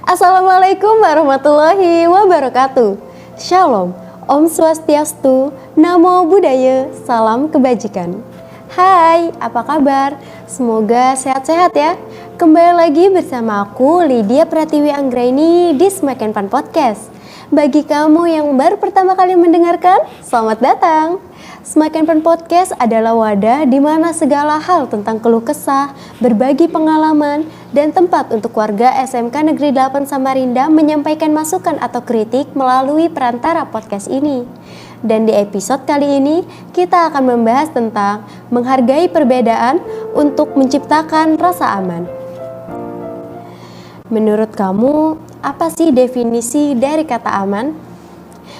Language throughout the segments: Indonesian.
Assalamualaikum warahmatullahi wabarakatuh. Shalom, Om Swastiastu, Namo Buddhaya, salam kebajikan. Hai, apa kabar? Semoga sehat-sehat ya. Kembali lagi bersama aku, Lydia Pratiwi Anggraini di Semakin Fun Podcast. Bagi kamu yang baru pertama kali mendengarkan, selamat datang. Semakin Fun Podcast adalah wadah di mana segala hal tentang keluh kesah, berbagi pengalaman, dan tempat untuk warga SMK Negeri 8 Samarinda menyampaikan masukan atau kritik melalui perantara podcast ini. Dan di episode kali ini, kita akan membahas tentang menghargai perbedaan untuk menciptakan rasa aman. Menurut kamu, apa sih definisi dari kata aman?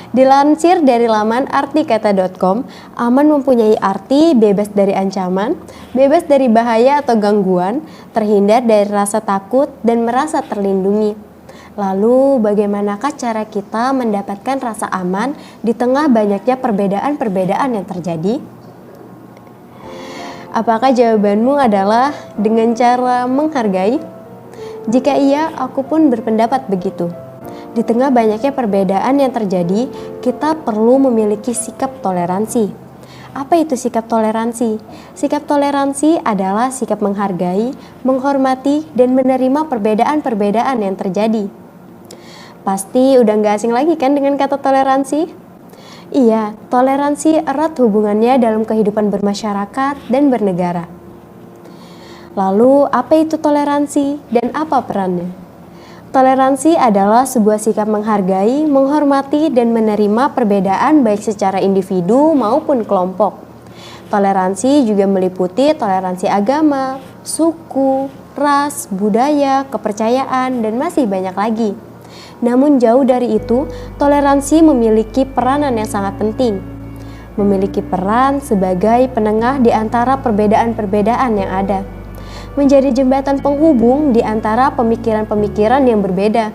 Dilansir dari laman artikata.com, aman mempunyai arti bebas dari ancaman, bebas dari bahaya atau gangguan, terhindar dari rasa takut dan merasa terlindungi. Lalu bagaimanakah cara kita mendapatkan rasa aman di tengah banyaknya perbedaan-perbedaan yang terjadi? Apakah jawabanmu adalah dengan cara menghargai? Jika iya, aku pun berpendapat begitu. Di tengah banyaknya perbedaan yang terjadi, kita perlu memiliki sikap toleransi. Apa itu sikap toleransi? Sikap toleransi adalah sikap menghargai, menghormati, dan menerima perbedaan-perbedaan yang terjadi. Pasti udah gak asing lagi kan dengan kata toleransi? Iya, toleransi erat hubungannya dalam kehidupan bermasyarakat dan bernegara. Lalu, apa itu toleransi dan apa perannya? Toleransi adalah sebuah sikap menghargai, menghormati, dan menerima perbedaan baik secara individu maupun kelompok. Toleransi juga meliputi toleransi agama, suku, ras, budaya, kepercayaan, dan masih banyak lagi. Namun jauh dari itu, toleransi memiliki peranan yang sangat penting. Memiliki peran sebagai penengah di antara perbedaan-perbedaan yang ada. Menjadi jembatan penghubung di antara pemikiran-pemikiran yang berbeda.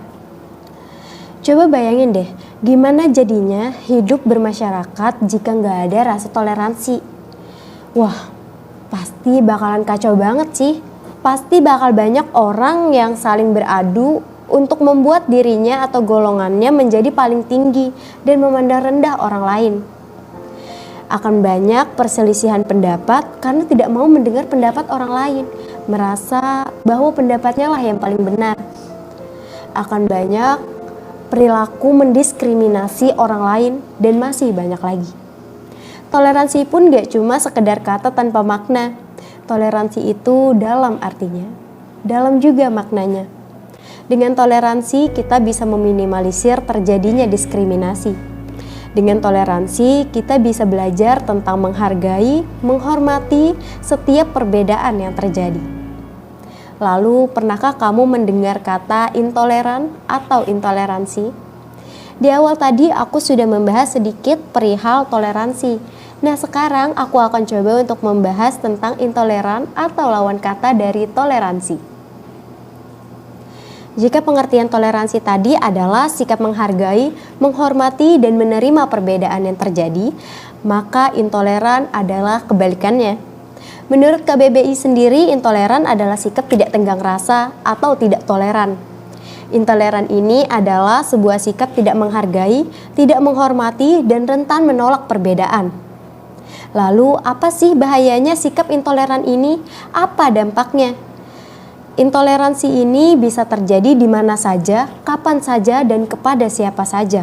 Coba bayangin deh, gimana jadinya hidup bermasyarakat jika nggak ada rasa toleransi? Wah, pasti bakalan kacau banget sih. Pasti bakal banyak orang yang saling beradu untuk membuat dirinya atau golongannya menjadi paling tinggi dan memandang rendah orang lain. Akan banyak perselisihan pendapat karena tidak mau mendengar pendapat orang lain, merasa bahwa pendapatnya lah yang paling benar. Akan banyak perilaku mendiskriminasi orang lain dan masih banyak lagi. Toleransi pun gak cuma sekedar kata tanpa makna. Toleransi itu dalam artinya, dalam juga maknanya. Dengan toleransi kita bisa meminimalisir terjadinya diskriminasi. Dengan toleransi, kita bisa belajar tentang menghargai, menghormati setiap perbedaan yang terjadi. Lalu, pernahkah kamu mendengar kata intoleran atau intoleransi? Di awal tadi aku sudah membahas sedikit perihal toleransi. Nah, sekarang aku akan coba untuk membahas tentang intoleran atau lawan kata dari toleransi. Jika pengertian toleransi tadi adalah sikap menghargai, menghormati, dan menerima perbedaan yang terjadi, maka intoleran adalah kebalikannya. Menurut KBBI sendiri, intoleran adalah sikap tidak tenggang rasa atau tidak toleran. Intoleran ini adalah sebuah sikap tidak menghargai, tidak menghormati, dan rentan menolak perbedaan. Lalu, apa sih bahayanya sikap intoleran ini? Apa dampaknya? Intoleransi ini bisa terjadi di mana saja, kapan saja, dan kepada siapa saja.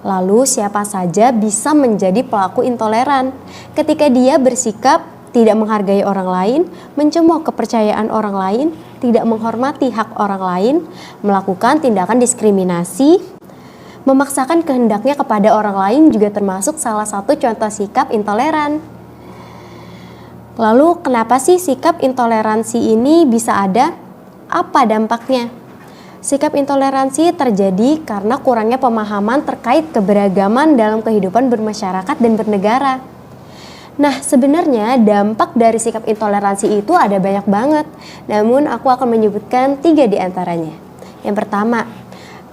Lalu siapa saja bisa menjadi pelaku intoleran ketika dia bersikap tidak menghargai orang lain, mencemooh kepercayaan orang lain, tidak menghormati hak orang lain, melakukan tindakan diskriminasi, memaksakan kehendaknya kepada orang lain juga termasuk salah satu contoh sikap intoleran. Lalu kenapa sih sikap intoleransi ini bisa ada? Apa dampaknya? Sikap intoleransi terjadi karena kurangnya pemahaman terkait keberagaman dalam kehidupan bermasyarakat dan bernegara. Nah, sebenarnya dampak dari sikap intoleransi itu ada banyak banget. Namun aku akan menyebutkan 3 di antaranya. Yang pertama,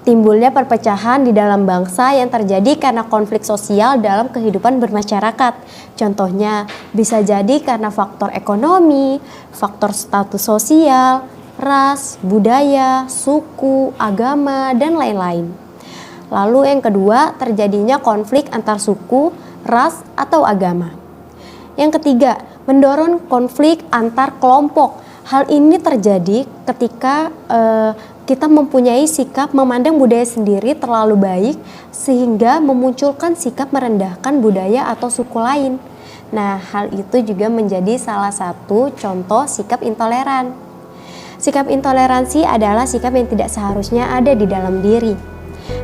timbulnya perpecahan di dalam bangsa yang terjadi karena konflik sosial dalam kehidupan bermasyarakat. Contohnya bisa jadi karena faktor ekonomi, faktor status sosial, ras, budaya, suku, agama, dan lain-lain. Lalu yang kedua, terjadinya konflik antar suku, ras, atau agama. Yang ketiga, mendorong konflik antar kelompok. Hal ini terjadi ketika kita mempunyai sikap memandang budaya sendiri terlalu baik sehingga memunculkan sikap merendahkan budaya atau suku lain. Nah, hal itu juga menjadi salah satu contoh sikap intoleran. Sikap intoleransi adalah sikap yang tidak seharusnya ada di dalam diri.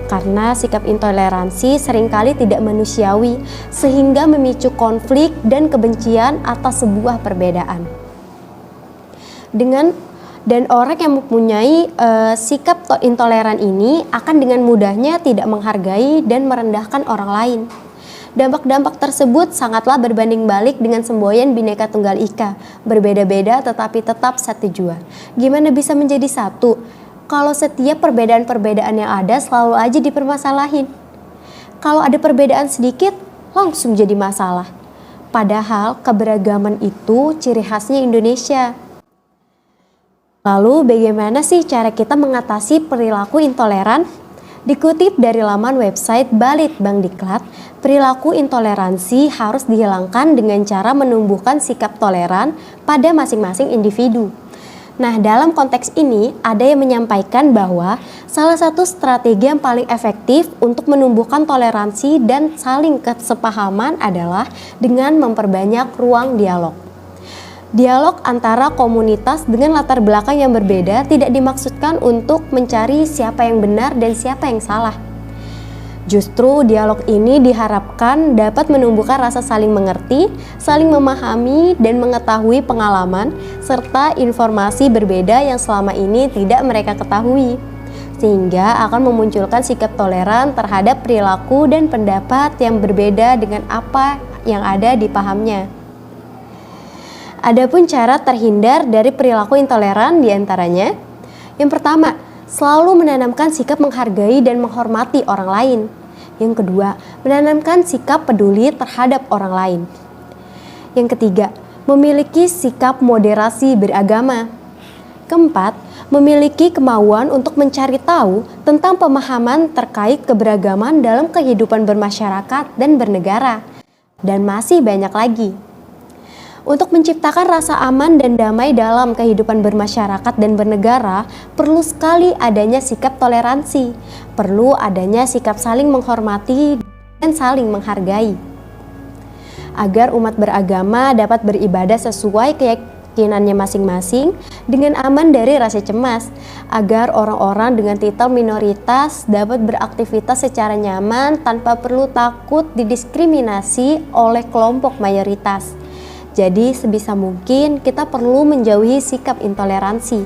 Karena sikap intoleransi seringkali tidak manusiawi sehingga memicu konflik dan kebencian atas sebuah perbedaan. Dan orang yang mempunyai sikap intoleran ini akan dengan mudahnya tidak menghargai dan merendahkan orang lain. Dampak-dampak tersebut sangatlah berbanding balik dengan semboyan Bhinneka Tunggal Ika, berbeda-beda tetapi tetap satu jua. Gimana bisa menjadi satu kalau setiap perbedaan-perbedaan yang ada selalu aja dipermasalahin? Kalau ada perbedaan sedikit langsung jadi masalah. Padahal keberagaman itu ciri khasnya Indonesia. Lalu bagaimana sih cara kita mengatasi perilaku intoleran? Dikutip dari laman website Balitbangdiklat, perilaku intoleransi harus dihilangkan dengan cara menumbuhkan sikap toleran pada masing-masing individu. Nah, dalam konteks ini ada yang menyampaikan bahwa salah satu strategi yang paling efektif untuk menumbuhkan toleransi dan saling kesepahaman adalah dengan memperbanyak ruang dialog. Dialog antara komunitas dengan latar belakang yang berbeda tidak dimaksudkan untuk mencari siapa yang benar dan siapa yang salah. Justru dialog ini diharapkan dapat menumbuhkan rasa saling mengerti, saling memahami, dan mengetahui pengalaman serta informasi berbeda yang selama ini tidak mereka ketahui, sehingga akan memunculkan sikap toleran terhadap perilaku dan pendapat yang berbeda dengan apa yang ada di pahamnya. Adapun cara terhindar dari perilaku intoleran diantaranya, yang pertama, selalu menanamkan sikap menghargai dan menghormati orang lain. Yang kedua, menanamkan sikap peduli terhadap orang lain. Yang ketiga, memiliki sikap moderasi beragama. Keempat, memiliki kemauan untuk mencari tahu tentang pemahaman terkait keberagaman dalam kehidupan bermasyarakat dan bernegara. Dan masih banyak lagi. Untuk menciptakan rasa aman dan damai dalam kehidupan bermasyarakat dan bernegara, perlu sekali adanya sikap toleransi, perlu adanya sikap saling menghormati dan saling menghargai. Agar umat beragama dapat beribadah sesuai keyakinannya masing-masing dengan aman dari rasa cemas, agar orang-orang dengan titel minoritas dapat beraktivitas secara nyaman tanpa perlu takut didiskriminasi oleh kelompok mayoritas. Jadi sebisa mungkin kita perlu menjauhi sikap intoleransi.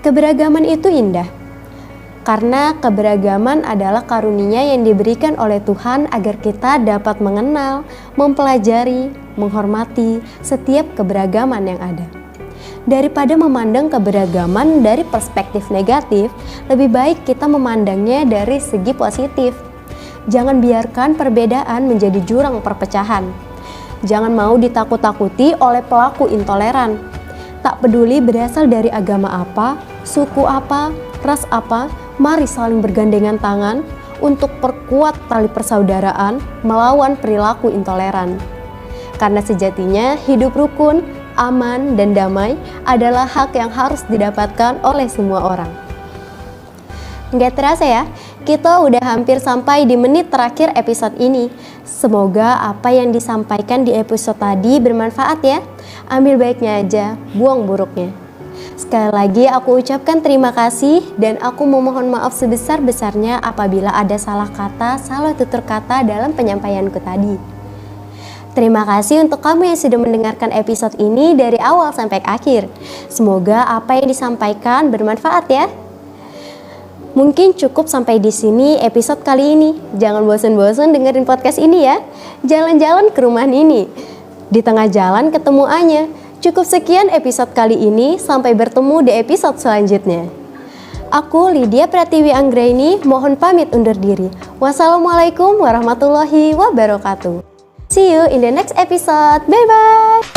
Keberagaman itu indah, karena keberagaman adalah karunia yang diberikan oleh Tuhan agar kita dapat mengenal, mempelajari, menghormati setiap keberagaman yang ada. Daripada memandang keberagaman dari perspektif negatif, lebih baik kita memandangnya dari segi positif. Jangan biarkan perbedaan menjadi jurang perpecahan. Jangan mau ditakut-takuti oleh pelaku intoleran. Tak peduli berasal dari agama apa, suku apa, ras apa, mari saling bergandengan tangan untuk perkuat tali persaudaraan melawan perilaku intoleran. Karena sejatinya hidup rukun, aman, dan damai adalah hak yang harus didapatkan oleh semua orang. Nggak terasa ya, kita udah hampir sampai di menit terakhir episode ini. Semoga apa yang disampaikan di episode tadi bermanfaat ya. Ambil baiknya aja, buang buruknya. Sekali lagi aku ucapkan terima kasih dan aku memohon maaf sebesar-besarnya apabila ada salah kata, salah tutur kata dalam penyampaianku tadi. Terima kasih untuk kamu yang sudah mendengarkan episode ini dari awal sampai akhir. Semoga apa yang disampaikan bermanfaat ya. Mungkin cukup sampai di sini episode kali ini. Jangan bosan-bosan dengerin podcast ini ya. Jalan-jalan ke rumah Nini. Di tengah jalan ketemu Anya. Cukup sekian episode kali ini. Sampai bertemu di episode selanjutnya. Aku Lydia Pratiwi Anggraini mohon pamit undur diri. Wassalamualaikum warahmatullahi wabarakatuh. See you in the next episode. Bye bye.